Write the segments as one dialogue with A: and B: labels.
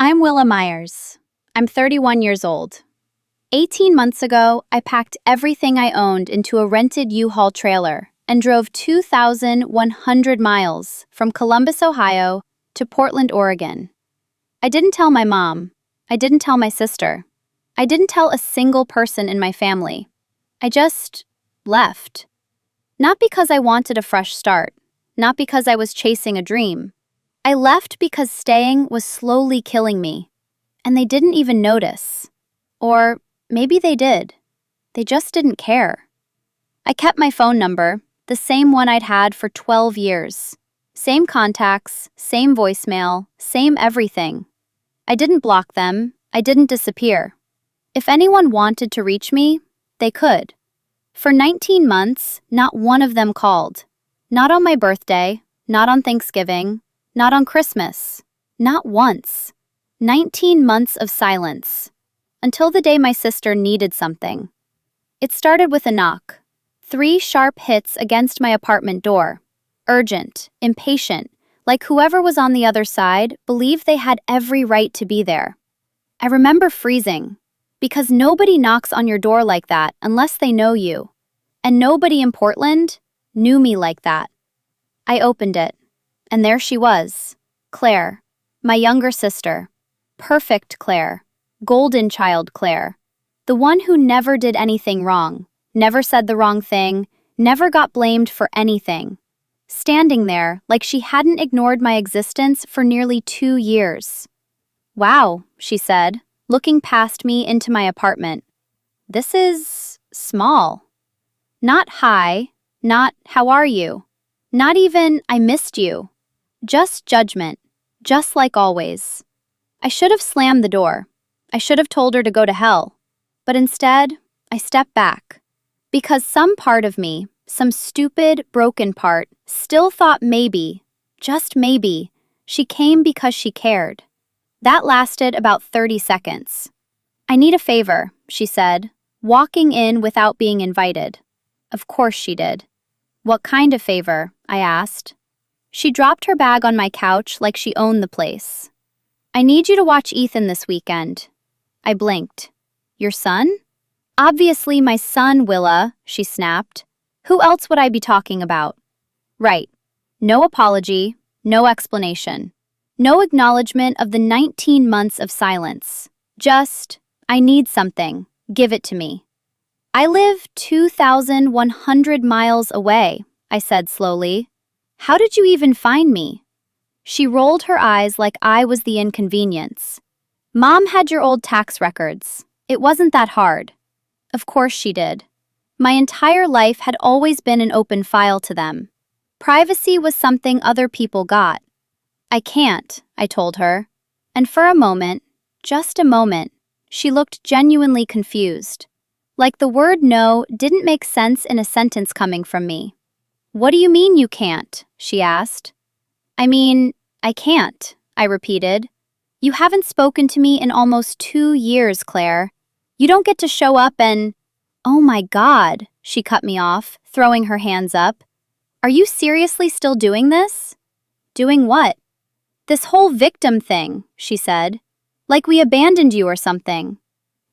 A: I'm Willa Myers. I'm 31 years old. 18 months ago, I packed everything I owned into a rented U-Haul trailer and drove 2,100 miles from Columbus, Ohio to Portland, Oregon. I didn't tell my mom. I didn't tell my sister. I didn't tell a single person in my family. I just left. Not because I wanted a fresh start, not because I was chasing a dream. I left because staying was slowly killing me, and they didn't even notice. Or maybe they did. They just didn't care. I kept my phone number, the same one I'd had for 12 years. Same contacts, same voicemail, same everything. I didn't block them. I didn't disappear. If anyone wanted to reach me, they could. For 19 months, not one of them called. Not on my birthday, not on Thanksgiving, not on Christmas. Not once. 19 months of silence. Until the day my sister needed something. It started with a knock. 3 sharp hits against my apartment door. Urgent, impatient, like whoever was on the other side believed they had every right to be there. I remember freezing, because nobody knocks on your door like that unless they know you. And nobody in Portland knew me like that. I opened it, and there she was, Claire, my younger sister. Perfect Claire. Golden child Claire. The one who never did anything wrong, never said the wrong thing, never got blamed for anything. Standing there like she hadn't ignored my existence for nearly 2 years. "Wow," she said, looking past me into my apartment. "This is small." Not hi, not how are you, not even I missed you. Just judgment, just like always. I should have slammed the door. I should have told her to go to hell. But instead, I stepped back. Because some part of me, some stupid, broken part, still thought maybe, just maybe, she came because she cared. That lasted about 30 seconds. "I need a favor," she said, walking in without being invited. Of course she did. "What kind of favor?" I asked. She dropped her bag on my couch like she owned the place. "I need you to watch Ethan this weekend." I blinked. "Your son?" "Obviously my son, Willa," she snapped. "Who else would I be talking about?" Right. No apology, no explanation. No acknowledgement of the 19 months of silence. Just, "I need something. Give it to me." "I live 2,100 miles away," I said slowly. "How did you even find me?" She rolled her eyes like I was the inconvenience. "Mom had your old tax records. It wasn't that hard." Of course she did. My entire life had always been an open file to them. Privacy was something other people got. "I can't," I told her. And for a moment, just a moment, she looked genuinely confused. Like the word no didn't make sense in a sentence coming from me. "What do you mean you can't?" she asked. "I mean, I can't," I repeated. "You haven't spoken to me in almost 2 years, Claire. You don't get to show up and—" "Oh my God," she cut me off, throwing her hands up. "Are you seriously still doing this?" "Doing what?" "This whole victim thing," she said. "Like we abandoned you or something."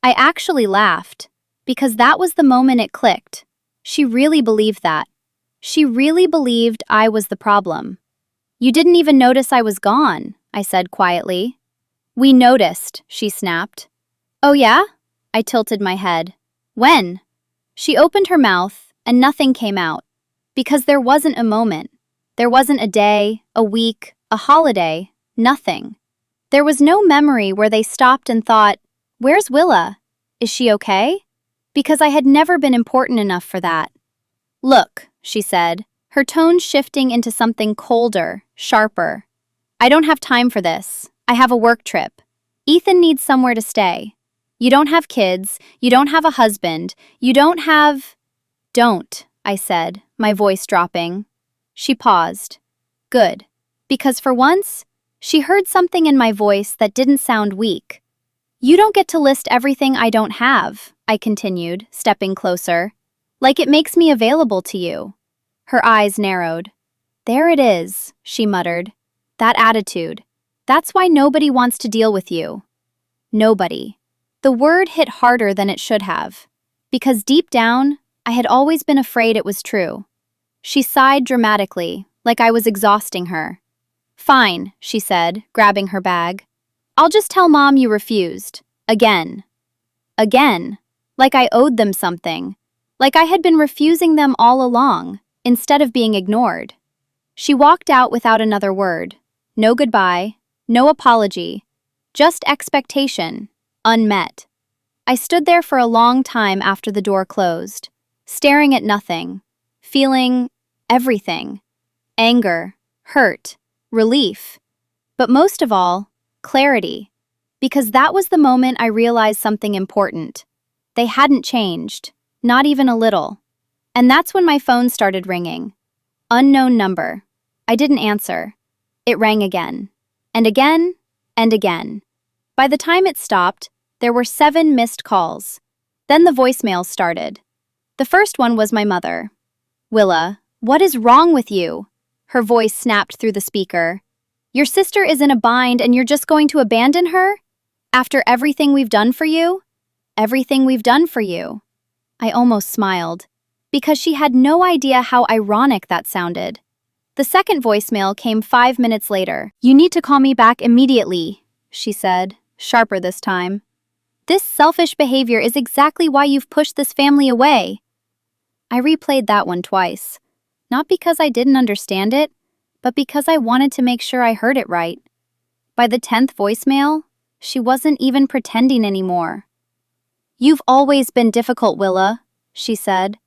A: I actually laughed, because that was the moment it clicked. She really believed that. She really believed I was the problem. "You didn't even notice I was gone," I said quietly. "We noticed," she snapped. "Oh yeah?" I tilted my head. "When?" She opened her mouth, and nothing came out. Because there wasn't a moment. There wasn't a day, a week, a holiday, nothing. There was no memory where they stopped and thought, "Where's Willa? Is she okay?" Because I had never been important enough for that. "Look," she said, her tone shifting into something colder, sharper. "I don't have time for this. I have a work trip. Ethan needs somewhere to stay. You don't have kids. You don't have a husband. You don't have—" "Don't," I said, my voice dropping. She paused. Good. Because for once, she heard something in my voice that didn't sound weak. "You don't get to list everything I don't have," I continued, stepping closer. "Like it makes me available to you." Her eyes narrowed. "There it is," she muttered. "That attitude. That's why nobody wants to deal with you. Nobody. The word hit harder than it should have. Because deep down, I had always been afraid it was true. She sighed dramatically, like I was exhausting her. Fine, she said, grabbing her bag. I'll just tell Mom you refused. Again. Again. Like I owed them something. Like I had been refusing them all along, instead of being ignored. She walked out without another word. No goodbye, no apology, just expectation, unmet. I stood there for a long time after the door closed, staring at nothing, feeling everything. Anger, hurt, relief. But most of all, clarity. Because that was the moment I realized something important. They hadn't changed, not even a little. And that's when my phone started ringing. Unknown number. I didn't answer. It rang again. And again, and again. By the time it stopped, there were 7 missed calls. Then the voicemails started. The first one was my mother. Willa, what is wrong with you? Her voice snapped through the speaker. Your sister is in a bind and you're just going to abandon her? After everything we've done for you? Everything we've done for you. I almost smiled, because she had no idea how ironic that sounded. The second voicemail came 5 minutes later. You need to call me back immediately, she said, sharper this time. This selfish behavior is exactly why you've pushed this family away. I replayed that one twice, not because I didn't understand it, but because I wanted to make sure I heard it right. By the 10th voicemail, she wasn't even pretending anymore. You've always been difficult, Willa, she said.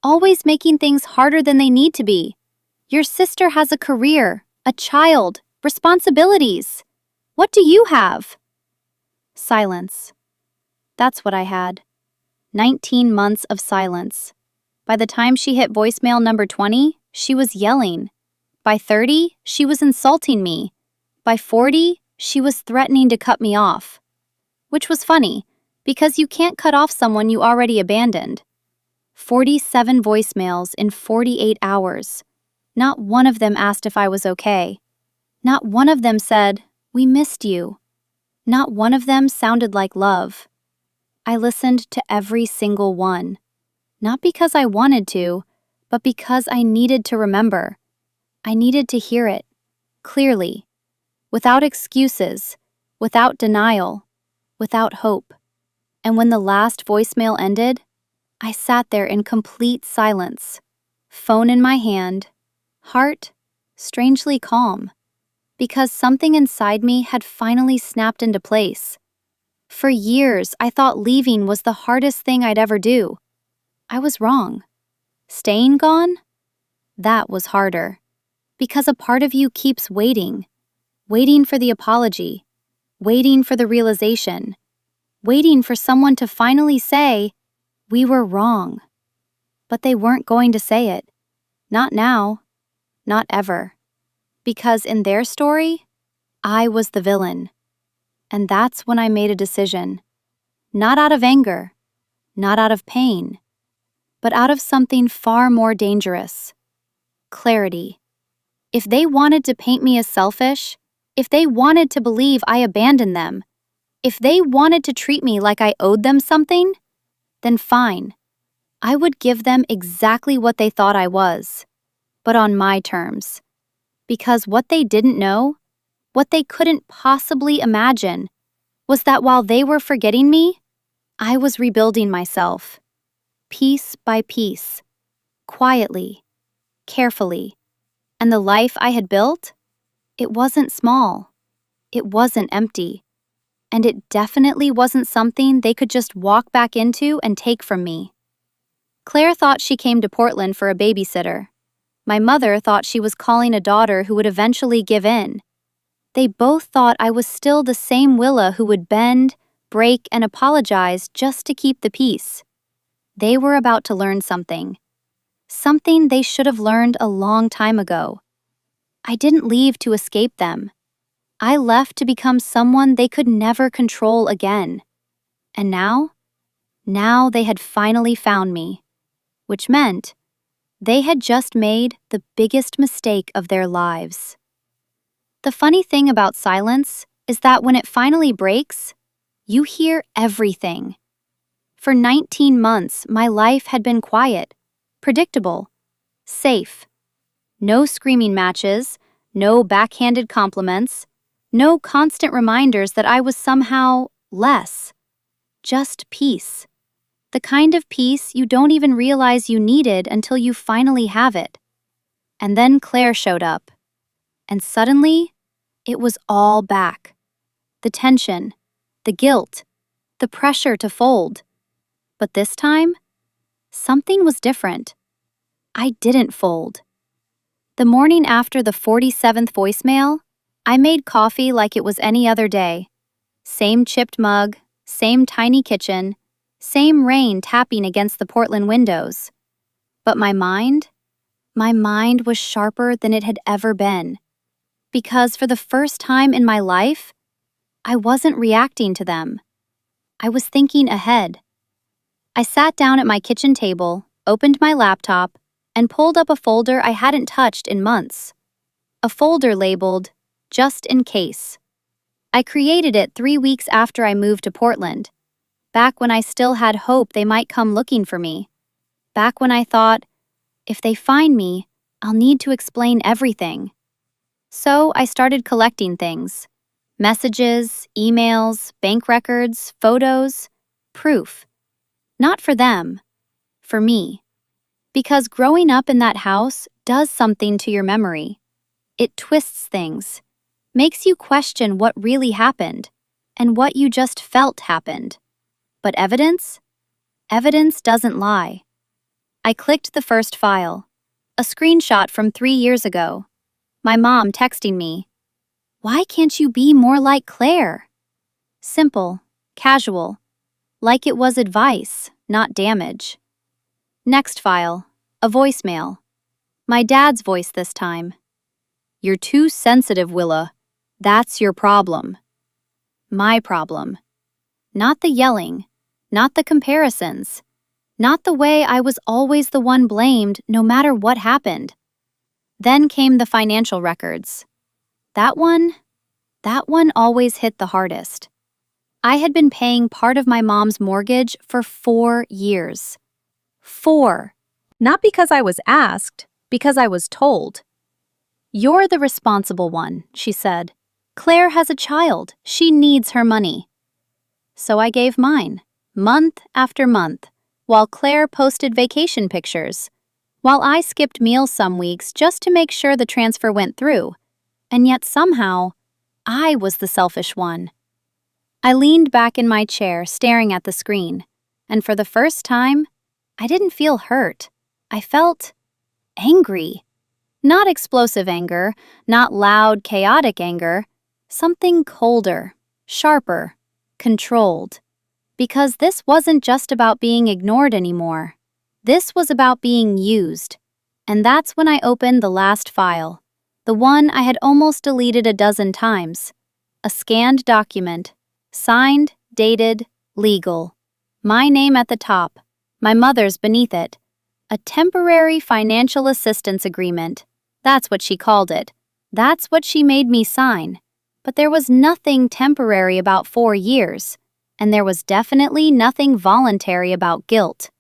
A: Always making things harder than they need to be. Your sister has a career, a child, responsibilities. What do you have? Silence. That's what I had. 19 months of silence. By the time she hit voicemail number 20, she was yelling. By 30, she was insulting me. By 40, she was threatening to cut me off. Which was funny, because you can't cut off someone you already abandoned. 47 voicemails in 48 hours. Not one of them asked if I was okay. Not one of them said, "We missed you." Not one of them sounded like love. I listened to every single one. Not because I wanted to, but because I needed to remember. I needed to hear it, clearly, without excuses, without denial, without hope. And when the last voicemail ended, I sat there in complete silence, phone in my hand, heart strangely calm, because something inside me had finally snapped into place. For years, I thought leaving was the hardest thing I'd ever do. I was wrong. Staying gone? That was harder. Because a part of you keeps waiting. Waiting for the apology. Waiting for the realization. Waiting for someone to finally say, "We were wrong." But they weren't going to say it. Not now. Not ever. Because in their story, I was the villain. And that's when I made a decision. Not out of anger. Not out of pain. But out of something far more dangerous. Clarity. If they wanted to paint me as selfish, if they wanted to believe I abandoned them, if they wanted to treat me like I owed them something, then fine. I would give them exactly what they thought I was, but on my terms. Because what they didn't know, what they couldn't possibly imagine, was that while they were forgetting me, I was rebuilding myself. Piece by piece. Quietly. Carefully. And the life I had built? It wasn't small. It wasn't empty. And it definitely wasn't something they could just walk back into and take from me. Claire thought she came to Portland for a babysitter. My mother thought she was calling a daughter who would eventually give in. They both thought I was still the same Willa who would bend, break, and apologize just to keep the peace. They were about to learn something. Something they should have learned a long time ago. I didn't leave to escape them. I left to become someone they could never control again. And now? Now they had finally found me. Which meant they had just made the biggest mistake of their lives. The funny thing about silence is that when it finally breaks, you hear everything. For 19 months, my life had been quiet, predictable, safe. No screaming matches, no backhanded compliments, no constant reminders that I was somehow less. Just peace. The kind of peace you don't even realize you needed until you finally have it. And then Claire showed up. And suddenly, it was all back. The tension, the guilt, the pressure to fold. But this time, something was different. I didn't fold. The morning after the 47th voicemail, I made coffee like it was any other day. Same chipped mug, same tiny kitchen, same rain tapping against the Portland windows. But my mind was sharper than it had ever been. Because for the first time in my life, I wasn't reacting to them. I was thinking ahead. I sat down at my kitchen table, opened my laptop, and pulled up a folder I hadn't touched in months. A folder labeled, "Just in Case." I created it 3 weeks after I moved to Portland, back when I still had hope they might come looking for me. Back when I thought, if they find me, I'll need to explain everything. So I started collecting things. Messages, emails, bank records, photos, proof. Not for them, for me. Because growing up in that house does something to your memory. It twists things, makes you question what really happened, and what you just felt happened. But evidence? Evidence doesn't lie. I clicked the first file, a screenshot from 3 years ago. My mom texting me, "Why can't you be more like Claire?" Simple, casual, like it was advice, not damage. Next file, a voicemail. My dad's voice this time. "You're too sensitive, Willa. That's your problem." My problem. Not the yelling, not the comparisons, not the way I was always the one blamed no matter what happened. Then came the financial records. That one always hit the hardest. I had been paying part of my mom's mortgage for 4 years. 4. Not because I was asked, because I was told. "You're the responsible one," she said. "Claire has a child. She needs her money." So I gave mine, month after month, while Claire posted vacation pictures, while I skipped meals some weeks just to make sure the transfer went through. And yet somehow, I was the selfish one. I leaned back in my chair, staring at the screen, and for the first time, I didn't feel hurt. I felt angry. Not explosive anger, not loud, chaotic anger, something colder, sharper, controlled. Because this wasn't just about being ignored anymore. This was about being used. And that's when I opened the last file, the one I had almost deleted a dozen times. A scanned document, signed, dated, legal. My name at the top, my mother's beneath it. A temporary financial assistance agreement. That's what she called it. That's what she made me sign. But there was nothing temporary about 4 years, and there was definitely nothing voluntary about guilt.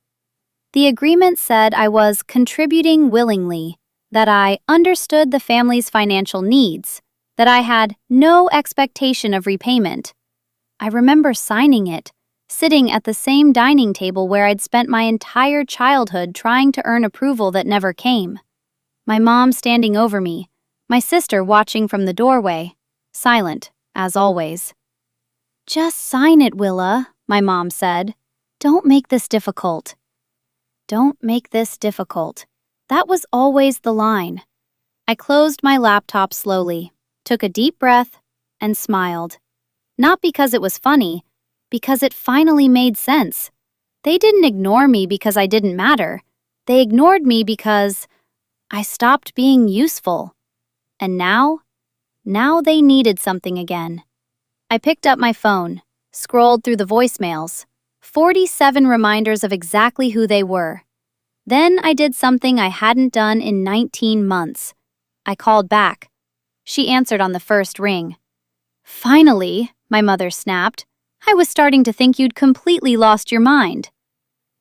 A: The agreement said I was contributing willingly, that I understood the family's financial needs, that I had no expectation of repayment. I remember signing it, sitting at the same dining table where I'd spent my entire childhood trying to earn approval that never came. My mom standing over me, my sister watching from the doorway, silent, as always. "Just sign it, Willa," my mom said. "Don't make this difficult." Don't make this difficult. That was always the line. I closed my laptop slowly, took a deep breath, and smiled. Not because it was funny, because it finally made sense. They didn't ignore me because I didn't matter. They ignored me because I stopped being useful. And now they needed something again. I picked up my phone, scrolled through the voicemails, 47 reminders of exactly who they were. Then I did something I hadn't done in 19 months. I called back. She answered on the first ring. Finally, my mother snapped. I was starting to think you'd completely lost your mind.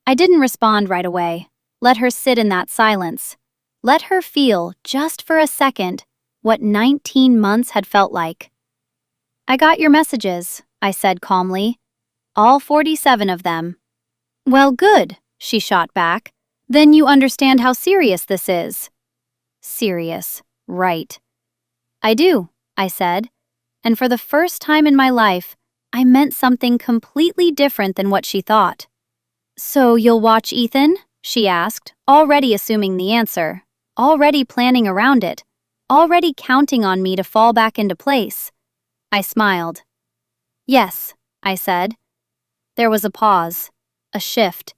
A: I didn't respond right away. Let her sit in that silence. Let her feel, just for a second, what 19 months had felt like. I got your messages, I said calmly. All 47 of them. Well, good, she shot back. Then you understand how serious this is. Serious, right. I do, I said. And for the first time in my life, I meant something completely different than what she thought. So you'll watch Ethan? She asked, already assuming the answer, already planning around it, already counting on me to fall back into place. I smiled. Yes, I said. There was a pause, a shift.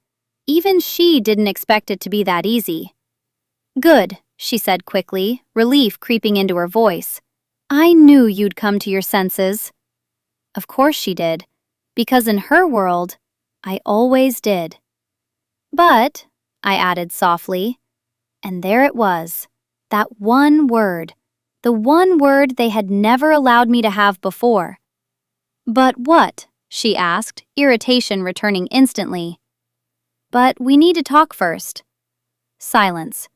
A: Even she didn't expect it to be that easy. Good, she said quickly, relief creeping into her voice. I knew you'd come to your senses. Of course she did, because in her world, I always did. But, I added softly, and there it was, that one word, the one word they had never allowed me to have before. But what? She asked, irritation returning instantly. But we need to talk first. Silence.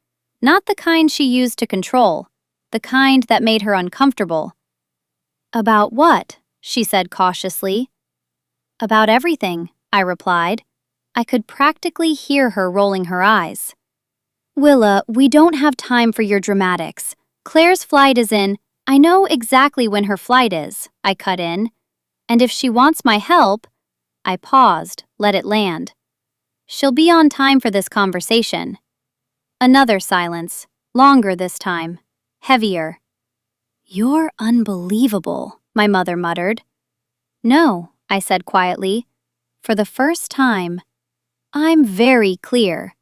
A: Not the kind she used to control, the kind that made her uncomfortable. About what? She said cautiously. About everything, I replied. I could practically hear her rolling her eyes. Willa, we don't have time for your dramatics. Claire's flight is in. I know exactly when her flight is, I cut in. And if she wants my help, I paused, let it land. She'll be on time for this conversation. Another silence, longer this time, heavier. You're unbelievable, my mother muttered. No, I said quietly. For the first time, I'm very clear.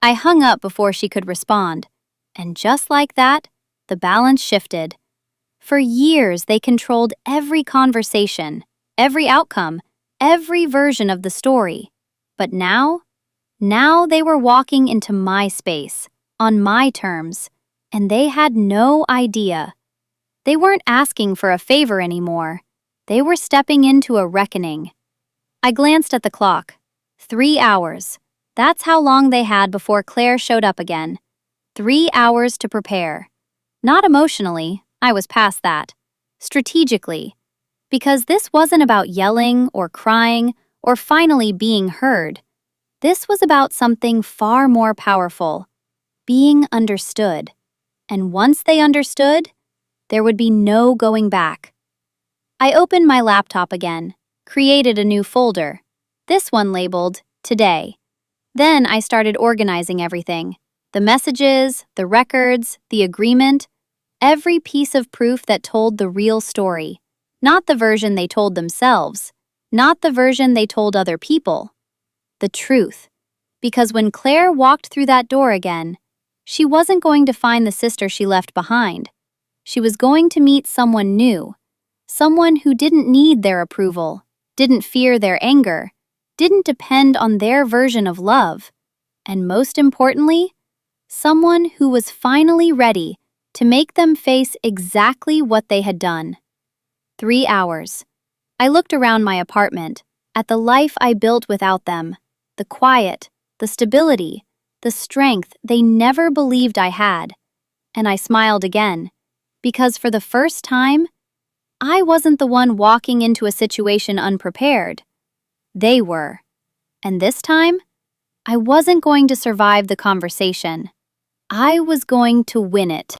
A: I hung up before she could respond, and just like that, the balance shifted. For years, they controlled every conversation, every outcome, every version of the story. But now they were walking into my space, on my terms, and they had no idea. They weren't asking for a favor anymore. They were stepping into a reckoning. I glanced at the clock. 3 hours. That's how long they had before Claire showed up again. 3 hours to prepare. Not emotionally, I was past that. Strategically. Because this wasn't about yelling or crying or finally being heard. This was about something far more powerful. Being understood. And once they understood, there would be no going back. I opened my laptop again, created a new folder. This one labeled Today. Then I started organizing everything. The messages, the records, the agreement, every piece of proof that told the real story. Not the version they told themselves, not the version they told other people. The truth. Because when Claire walked through that door again, she wasn't going to find the sister she left behind. She was going to meet someone new, someone who didn't need their approval, didn't fear their anger, didn't depend on their version of love, and most importantly, someone who was finally ready to make them face exactly what they had done. 3 hours. I looked around my apartment, at the life I built without them, the quiet, the stability, the strength they never believed I had, and I smiled again, because for the first time, I wasn't the one walking into a situation unprepared. They were. And this time, I wasn't going to survive the conversation. I was going to win it.